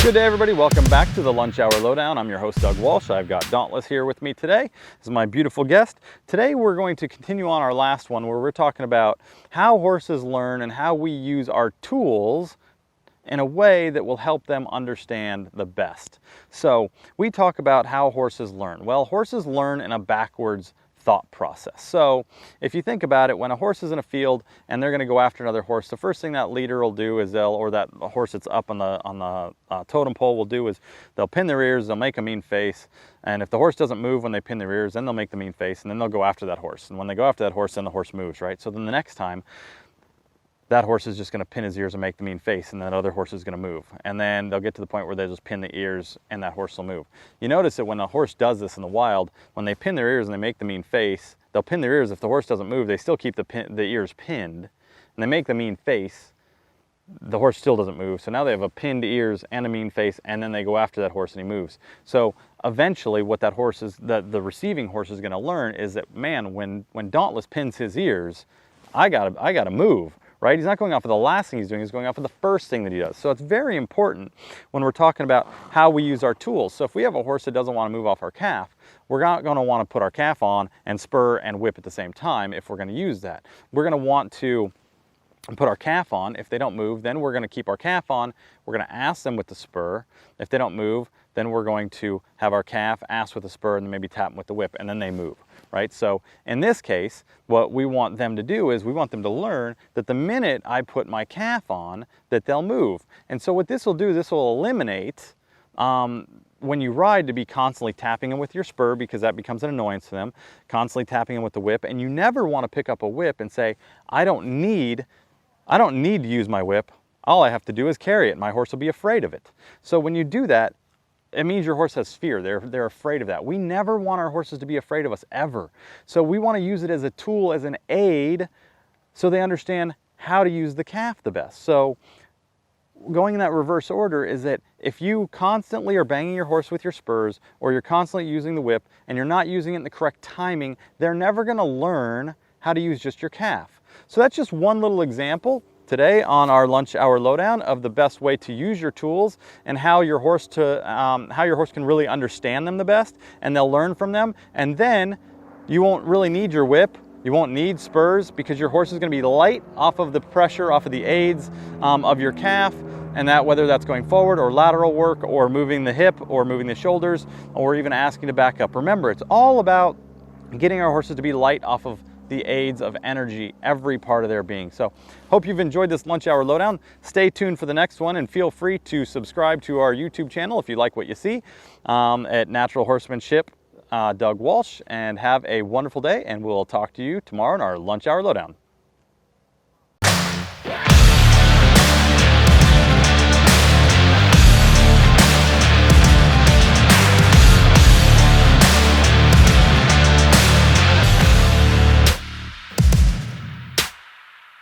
Good day, everybody. Welcome back to the Lunch Hour Lowdown. I'm your host, Doug Walsh. I've got Dauntless here with me today. This is my beautiful guest. Today, we're going to continue on our last one where we're talking about how horses learn and how we use our tools in a way that will help them understand the best. So we talk about how horses learn. Well, horses learn in a backwards thought process. So if you think about it, when a horse is in a field and they're going to go after another horse, the first thing that leader will do is that horse that's up on the totem pole will do is they'll pin their ears, they'll make a mean face, and if the horse doesn't move when they pin their ears, then they'll make the mean face, and then they'll go after that horse. And when they go after that horse, then the horse moves, right? So then the next time, that horse is just going to pin his ears and make the mean face, and that other horse is going to move. And then they'll get to the point where they just pin the ears and that horse will move. You notice that when a horse does this in the wild, when they pin their ears and they make the mean face, they'll pin their ears. If the horse doesn't move, they still keep the ears pinned, and they make the mean face. The horse still doesn't move. So now they have a pinned ears and a mean face, and then they go after that horse and he moves. So eventually what that horse is, the receiving horse is going to learn is that, man, when Dauntless pins his ears, I gotta move. Right? He's not going off of the last thing he's doing, he's going off of the first thing that he does. So it's very important when we're talking about how we use our tools. So if we have a horse that doesn't want to move off our calf, we're not going to want to put our calf on and spur and whip at the same time if we're going to use that. We're going to want to put our calf on. If they don't move, then we're going to keep our calf on. We're going to ass them with the spur. If they don't move, then we're going to have our calf ass with the spur and then maybe tap them with the whip, and then they move. Right? So in this case, what we want them to do is we want them to learn that the minute I put my calf on, that they'll move. And so what this will do, this will eliminate when you ride to be constantly tapping them with your spur, because that becomes an annoyance to them, constantly tapping them with the whip. And you never want to pick up a whip and say, I don't need to use my whip. All I have to do is carry it. My horse will be afraid of it. So when you do that, it means your horse has fear. They're afraid of that. We never want our horses to be afraid of us, ever. So we want to use it as a tool, as an aid, so they understand how to use the calf the best. So going in that reverse order is that if you constantly are banging your horse with your spurs, or you're constantly using the whip, and you're not using it in the correct timing, they're never going to learn how to use just your calf. So that's just one little example today on our Lunch Hour Lowdown of the best way to use your tools and how your horse can really understand them the best, and they'll learn from them. And then you won't really need your whip. You won't need spurs, because your horse is going to be light off of the pressure, off of the aids of your calf, and that whether that's going forward or lateral work or moving the hip or moving the shoulders or even asking to back up. Remember, it's all about getting our horses to be light off of the aids of energy, every part of their being. So hope you've enjoyed this Lunch Hour Lowdown. Stay tuned for the next one, and feel free to subscribe to our YouTube channel if you like what you see at Natural Horsemanship, Doug Walsh, and have a wonderful day, and we'll talk to you tomorrow in our Lunch Hour Lowdown.